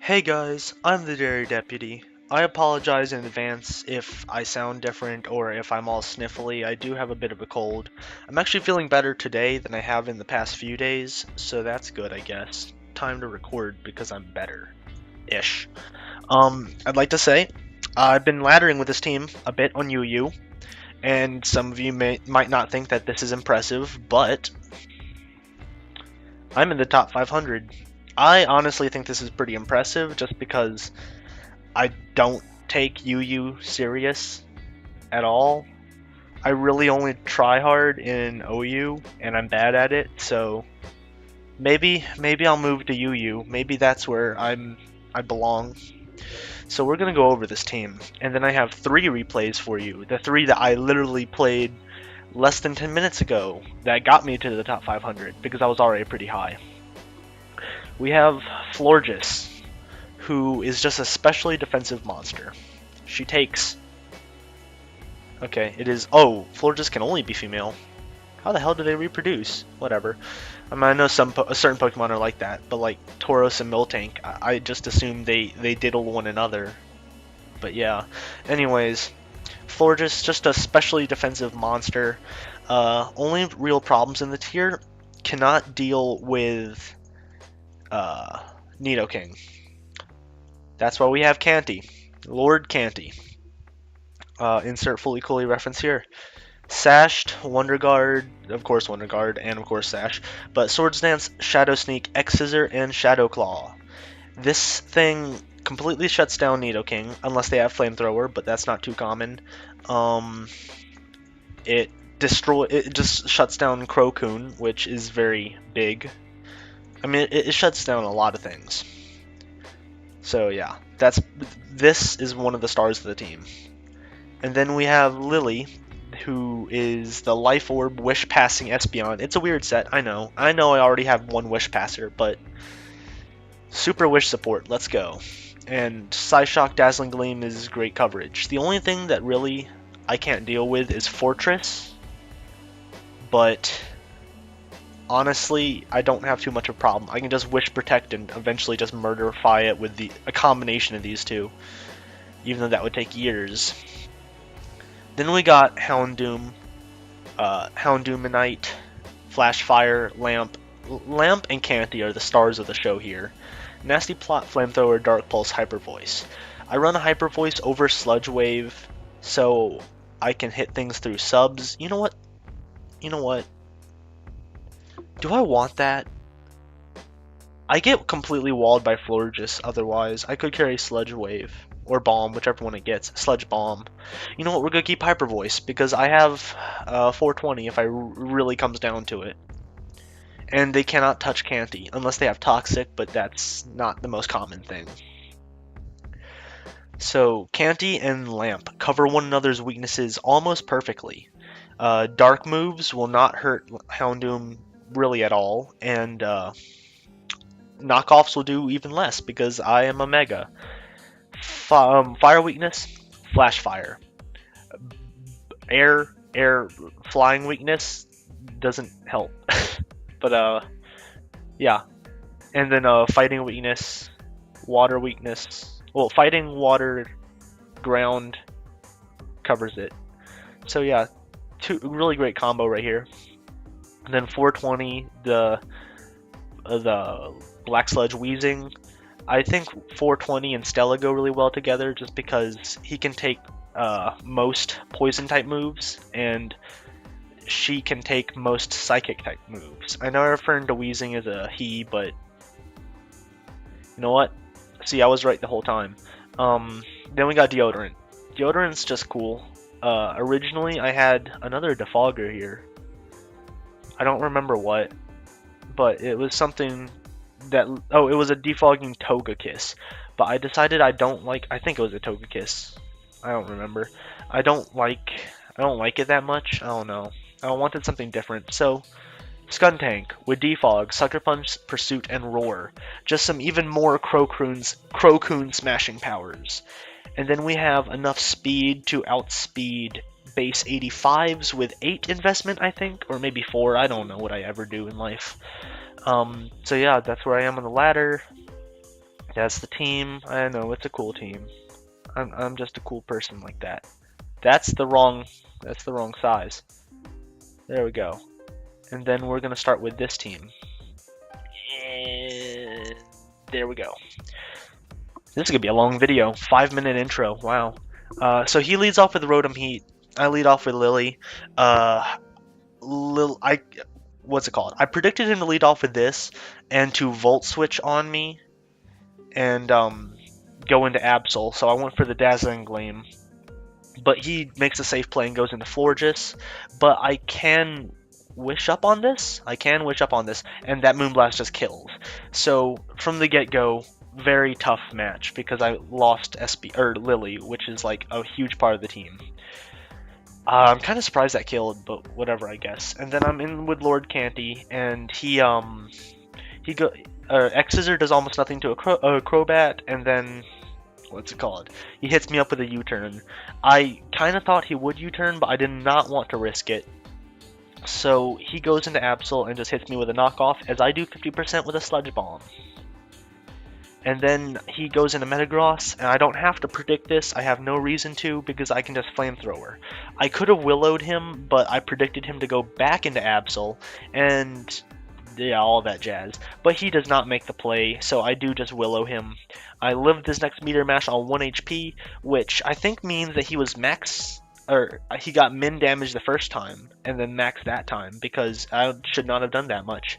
Hey guys, I'm the Dairy Deputy. I apologize in advance if I sound different or if I'm all sniffly. I do have a bit of a cold. I'm actually feeling better today than I have in the past few days, so that's good, I guess. Time to record because I'm better-ish. I'd like to say I've been laddering with this team a bit on UU, and some of you might not think that this is impressive, but I'm in the top 500. I honestly think this is pretty impressive just because I don't take UU serious at all. I really only try hard in OU and I'm bad at it, so maybe I'll move to UU. Maybe that's where I belong. So we're gonna go over this team, and then I have 3 replays for you. The 3 that I literally played less than 10 minutes ago that got me to the top 500 because I was already pretty high. We have Florges, who is just a specially defensive monster. She takes... Okay, it is... Oh, Florges can only be female. How the hell do they reproduce? Whatever. I mean, I know certain Pokemon are like that, but like Tauros and Miltank, I just assume they diddle one another. But yeah. Anyways, Florges, just a specially defensive monster. Only real problems in the tier, cannot deal with Nidoking. That's why we have Canti. Lord Canti. Insert Fully Cooley reference here. Sashed, Wonder Guard, of course Wonder Guard, and of course Sash. But Swords Dance, Shadow Sneak, X Scissor, and Shadow Claw. This thing completely shuts down Nidoking, unless they have Flamethrower, but that's not too common. It just shuts down Crocoon, which is very big. I mean, it shuts down a lot of things. So yeah, this is one of the stars of the team. And then we have Lily, who is the Life Orb Wish Passing Espeon. It's a weird set, I know. I already have one Wish Passer, but Super Wish support, let's go. And Psyshock Dazzling Gleam is great coverage. The only thing that really I can't deal with is Fortress, but honestly, I don't have too much of a problem. I can just Wish Protect and eventually just Murderify it with a combination of these two, even though that would take years. Then we got Houndoom, Houndoominite, Flashfire, Lamp. Lamp and Canti are the stars of the show here. Nasty Plot, Flamethrower, Dark Pulse, Hyper Voice. I run a Hyper Voice over Sludge Wave so I can hit things through subs. You know what? Do I want that? I get completely walled by Florges otherwise. I could carry Sludge Wave. Or Bomb, whichever one it gets. Sludge Bomb. You know what, we're gonna keep Hyper Voice, because I have 420 if it really comes down to it. And they cannot touch Canti, unless they have Toxic, but that's not the most common thing. So, Canti and Lamp cover one another's weaknesses almost perfectly. Dark moves will not hurt Houndoom really at all, and knockoffs will do even less, because I am a Mega. Fire weakness, Flash Fire. Air flying weakness doesn't help. But yeah. And then fighting weakness, water weakness. Well, fighting, water, ground covers it. So yeah, really great combo right here. And then 420, the Black Sludge Wheezing. I think 420 and Stella go really well together just because he can take most poison type moves and she can take most psychic type moves. I know I'm referring to Wheezing as a he, but you know what? See, I was right the whole time. Then we got Deodorant. Deodorant's just cool. Originally I had another Defogger here. I don't remember what, but it was something that, oh, it was a defogging Togekiss, but I decided I think it was a Togekiss. I don't remember. I don't like it that much. I don't know. I wanted something different. So, Skuntank with Defog, Sucker Punch, Pursuit, and Roar. Just some even more Crocoon smashing powers. And then we have enough speed to outspeed base 85s with 8 investment, I think, or maybe 4. I don't know what I ever do in life. So yeah, that's where I am on the ladder. That's the team. I know it's a cool team. I'm just a cool person like that. That's the wrong size. There we go. And then we're gonna start with this team. And there we go. This is gonna be a long video. 5-minute intro. Wow. So he leads off with Rotom Heat. I lead off with Lily. What's it called? I predicted him to lead off with this and to Volt Switch on me and go into Absol. So I went for the Dazzling Gleam. But he makes a safe play and goes into Florges. But I can wish up on this. And that Moonblast just kills. So from the get-go, very tough match because I lost Lily, which is like a huge part of the team. I'm kind of surprised that killed, but whatever, I guess. And then I'm in with Lord Canti, and X-Scissor does almost nothing to a Crobat, and then what's it called? He hits me up with a U-turn. I kind of thought he would U-turn, but I did not want to risk it. So he goes into Absol and just hits me with a knockoff, as I do 50% with a Sludge Bomb. And then he goes into Metagross, and I don't have to predict this. I have no reason to, because I can just Flamethrower. I could have Willowed him, but I predicted him to go back into Absol, and yeah, all that jazz. But he does not make the play, so I do just Willow him. I lived this next Meteor Mash on 1 HP, which I think means that he was he got min damage the first time, and then max that time, because I should not have done that much.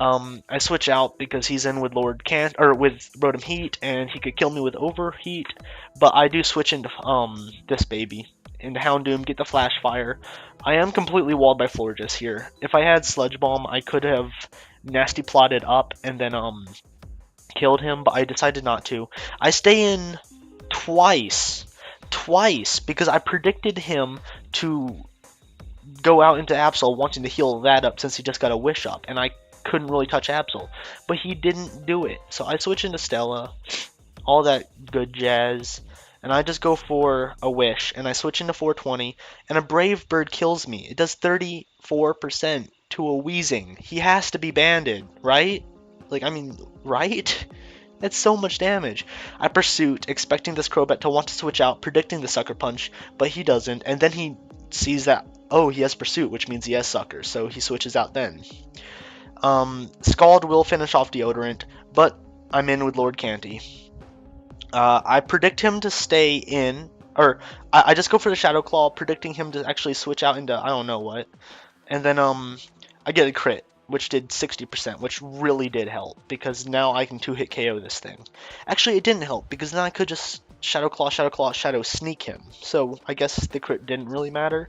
I switch out because he's in with with Rotom Heat, and he could kill me with Overheat, but I do switch into this baby, into Houndoom, get the Flash Fire. I am completely walled by Florges here. If I had Sludge Bomb, I could have Nasty Plotted up and then killed him, but I decided not to. I stay in twice, because I predicted him to go out into Absol wanting to heal that up since he just got a Wish up, and I couldn't really touch Absol, but he didn't do it. So I switch into Stella, all that good jazz, and I just go for a Wish, and I switch into 420, and a Brave Bird kills me. It does 34% to a Weezing. He has to be banded, right? Right? That's so much damage. I Pursuit, expecting this Crobat to want to switch out, predicting the Sucker Punch, but he doesn't, and then he sees that, oh, he has Pursuit, which means he has Sucker, so he switches out then. Scald will finish off Deodorant, but I'm in with Lord Canti. I predict him to stay in, or I just go for the Shadow Claw, predicting him to actually switch out into I don't know what, and then I get a crit, which did 60%, which really did help, because now I can 2-hit KO this thing. Actually, it didn't help, because then I could just Shadow Claw, Shadow Sneak him, so I guess the crit didn't really matter.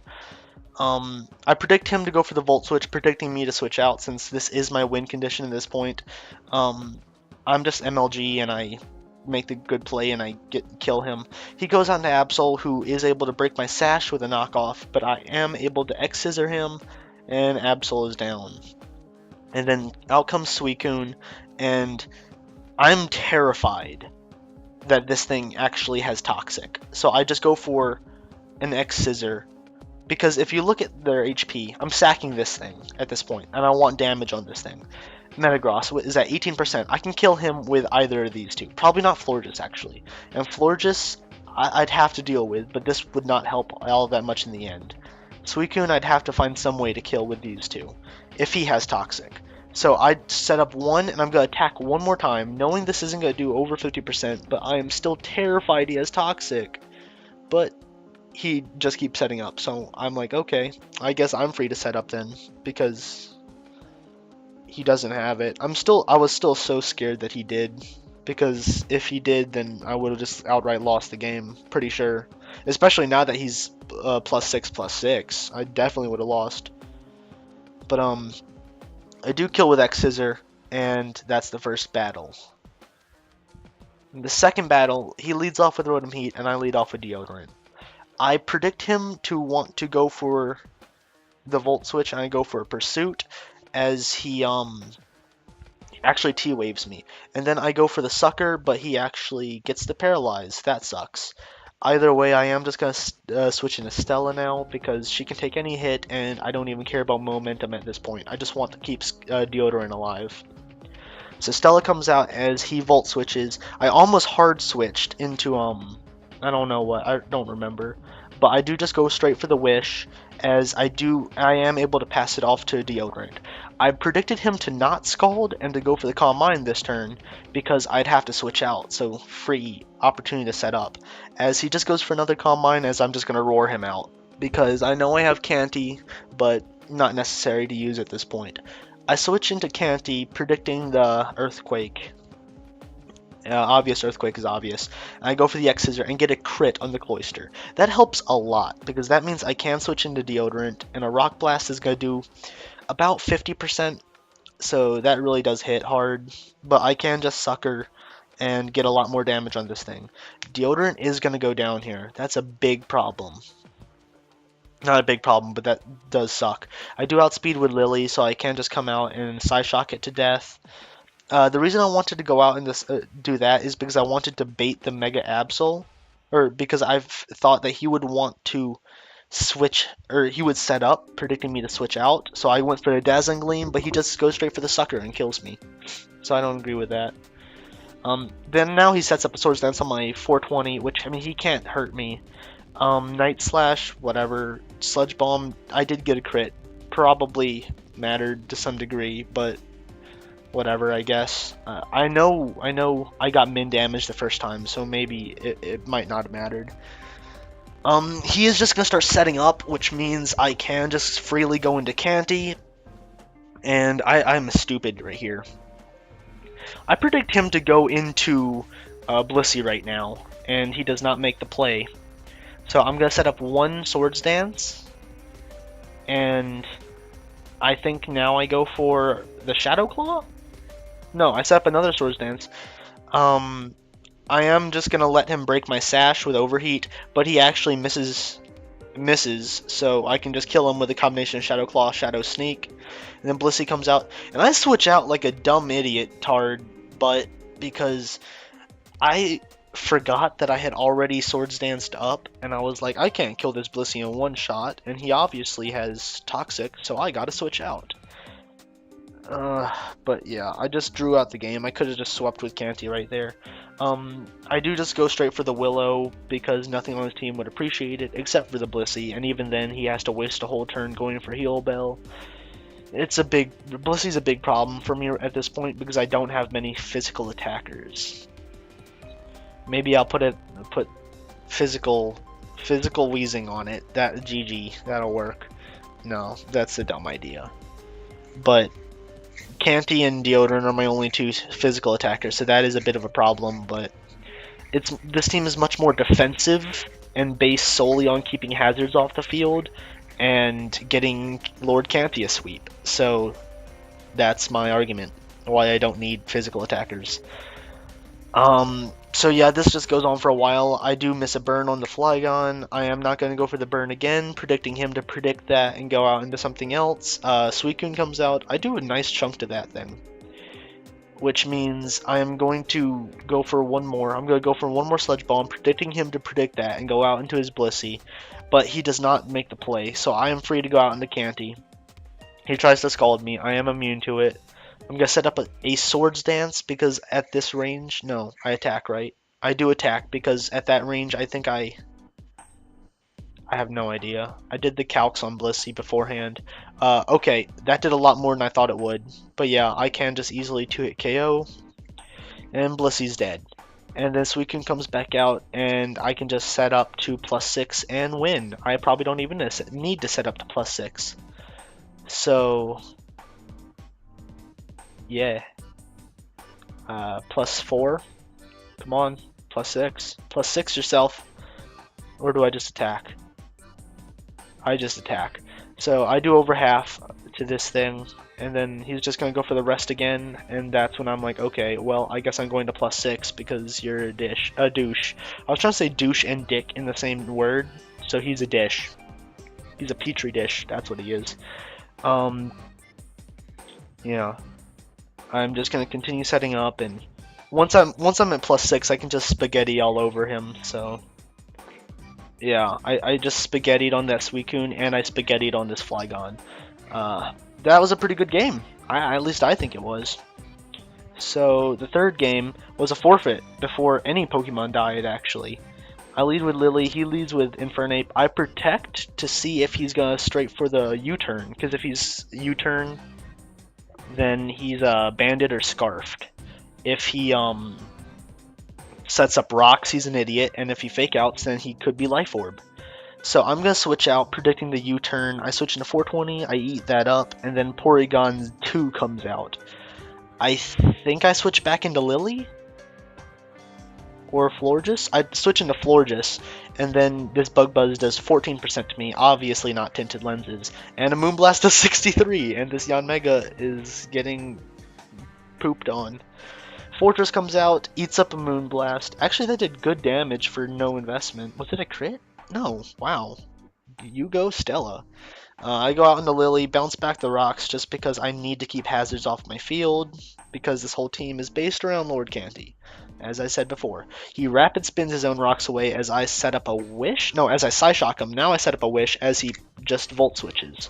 I predict him to go for the Volt Switch, predicting me to switch out, since this is my win condition at this point. I'm just MLG, and I make the good play, and I kill him. He goes on to Absol, who is able to break my Sash with a knockoff, but I am able to X-Scissor him, and Absol is down. And then out comes Suicune, and I'm terrified that this thing actually has Toxic. So I just go for an X-Scissor, because if you look at their HP, I'm sacking this thing at this point, and I want damage on this thing. Metagross is at 18%. I can kill him with either of these two. Probably not Florges, actually. And Florges, I'd have to deal with, but this would not help all that much in the end. Suicune, I'd have to find some way to kill with these two, if he has Toxic. So I'd set up one, and I'm going to attack one more time, knowing this isn't going to do over 50%, but I am still terrified he has Toxic. But he just keeps setting up, so I'm like, okay, I guess I'm free to set up then, because he doesn't have it. I was still so scared that he did, because if he did, then I would have just outright lost the game, pretty sure. Especially now that he's +6/+6, I definitely would have lost. But I do kill with X-Scissor, and that's the first battle. In the second battle, he leads off with Rotom Heat, and I lead off with Deodorant. I predict him to want to go for the Volt Switch, and I go for a Pursuit, as he actually T-Waves me. And then I go for the Sucker, but he actually gets to Paralyze. That sucks. Either way, I am just going to switch into Stella now, because she can take any hit, and I don't even care about momentum at this point. I just want to keep Deodorant alive. So Stella comes out as he volt switches. I almost hard switched into I don't know what, I don't remember, but I do just go straight for the wish, as I am able to pass it off to Deodorant. I predicted him to not Scald and to go for the Calm Mind this turn because I'd have to switch out, so free opportunity to set up. As he just goes for another Calm Mind, as I'm just gonna roar him out because I know I have Canti, but not necessary to use at this point. I switch into Canti, predicting the Earthquake. Obvious Earthquake is obvious. And I go for the X Scissor and get a crit on the Cloister. That helps a lot, because that means I can switch into Deodorant, and a Rock Blast is going to do about 50%, so that really does hit hard. But I can just Sucker and get a lot more damage on this thing. Deodorant is going to go down here. That's a big problem. Not a big problem, but that does suck. I do outspeed with Lily, so I can just come out and Psyshock it to death. The reason I wanted to go out and do that is because I wanted to bait the Mega Absol, or because I've thought that he would want to switch, or he would set up, predicting me to switch out. So I went for the Dazzling Gleam, but he just goes straight for the Sucker and kills me. So I don't agree with that. Then now he sets up a Swords Dance on my 420, which, I mean, he can't hurt me. Night Slash, whatever. Sludge Bomb, I did get a crit. Probably mattered to some degree, but whatever, I guess. I know I got min damage the first time, so maybe it might not have mattered. He is just going to start setting up, which means I can just freely go into Canti, and I'm stupid right here. I predict him to go into Blissey right now, and he does not make the play. So I'm going to set up one Swords Dance, and I think now I go for the Shadow Claw? No, I set up another Swords Dance. I am just going to let him break my Sash with Overheat, but he actually misses, so I can just kill him with a combination of Shadow Claw, Shadow Sneak, and then Blissey comes out, and I switch out like a dumb idiot tard, but because I forgot that I had already Swords Danced up, and I was like, I can't kill this Blissey in one shot, and he obviously has Toxic, so I gotta switch out. But yeah, I just drew out the game. I could have just swept with Canti right there. I do just go straight for the Willow, because nothing on his team would appreciate it, except for the Blissey, and even then he has to waste a whole turn going for Heal Bell. Blissey's a big problem for me at this point, because I don't have many physical attackers. Maybe I'll put physical wheezing on it. That GG, that'll work. No, that's a dumb idea. But Canti and Deodorant are my only two physical attackers, so that is a bit of a problem. But this team is much more defensive and based solely on keeping hazards off the field and getting Lord Canti a sweep. So that's my argument why I don't need physical attackers. So yeah, this just goes on for a while. I do miss a burn on the Flygon. I am not going to go for the burn again, predicting him to predict that and go out into something else. Suicune comes out. I do a nice chunk to that then, which means I am going to go for one more. I'm going to go for one more Sludge Bomb, predicting him to predict that and go out into his Blissey, but he does not make the play, so I am free to go out into Canti. He tries to Scald me. I am immune to it. I'm going to set up a Swords Dance because at this range, no, I attack, right? I do attack because at that range, I think I have no idea. I did the calcs on Blissey beforehand. Okay, that did a lot more than I thought it would. But yeah, I can just easily 2-hit KO, and Blissey's dead. And then Suicune comes back out, and I can just set up to +6 and win. I probably don't even need to set up to +6. So yeah, +4, come on, +6, +6 yourself, or do I just attack? I just attack. So I do over half to this thing, and then he's just gonna go for the rest again, and that's when I'm like, okay, well, I guess I'm going to +6 because you're a douche. I was trying to say douche and dick in the same word, so he's a dish. He's a petri dish, that's what he is. Yeah. I'm just gonna continue setting up, and once I'm at +6, I can just spaghetti all over him. So yeah, I just spaghettied on that Suicune, and I spaghettied on this Flygon. That was a pretty good game. At least I think it was. So the third game was a forfeit before any Pokemon died, actually. I lead with Lily, he leads with Infernape. I protect to see if he's gonna straight for the U-turn, because if he's U-turn, then he's banded or scarfed. If he sets up rocks, he's an idiot, and if he fake outs, then he could be Life Orb. So I'm gonna switch out, predicting the U-turn. I switch into 420, I eat that up, and then Porygon 2 comes out. I think I switch back into Lily? Or Florges? I'd switch into Florges, and then this Bug Buzz does 14% to me, obviously not tinted lenses, and a Moonblast does 63, and this Yanmega is getting pooped on. Fortress comes out, eats up a Moonblast. Actually, that did good damage for no investment. Was it a crit? No. Wow. You go, Stella. I go out into Lily, bounce back the rocks just because I need to keep hazards off my field, because this whole team is based around Lord Canti. As I said before, he rapid spins his own rocks away as I set up a wish. No, as I Psyshock him. Now I set up a wish as he just Volt switches.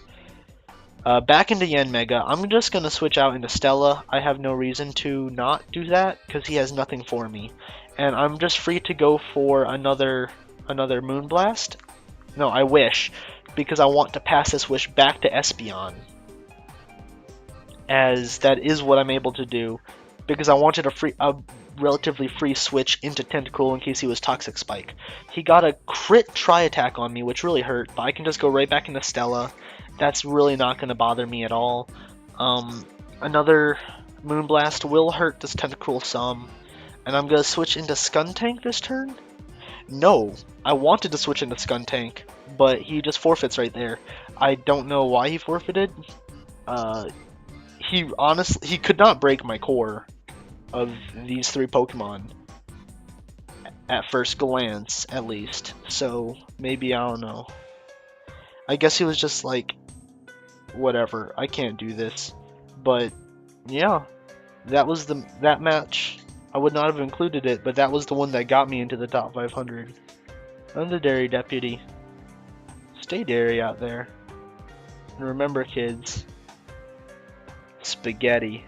Back into Yanmega. I'm just going to switch out into Stella. I have no reason to not do that because he has nothing for me. And I'm just free to go for another Moonblast. No, I wish, because I want to pass this wish back to Espeon, as that is what I'm able to do, because I wanted a relatively free switch into Tentacruel in case he was Toxic Spike. He got a crit Tri-Attack on me, which really hurt, but I can just go right back into Stella. That's really not going to bother me at all. Another Moonblast will hurt this Tentacruel some, and I'm going to switch into Skuntank this turn? No, I wanted to switch into Skuntank, but he just forfeits right there. I don't know why he forfeited. He could not break my core of these three Pokemon at first glance, at least. So maybe, I don't know. I guess he was just like, whatever, I can't do this. But yeah, that was that match. I would not have included it, but that was the one that got me into the top 500. I'm the Dairy Deputy. Stay dairy out there. And remember, kids, spaghetti.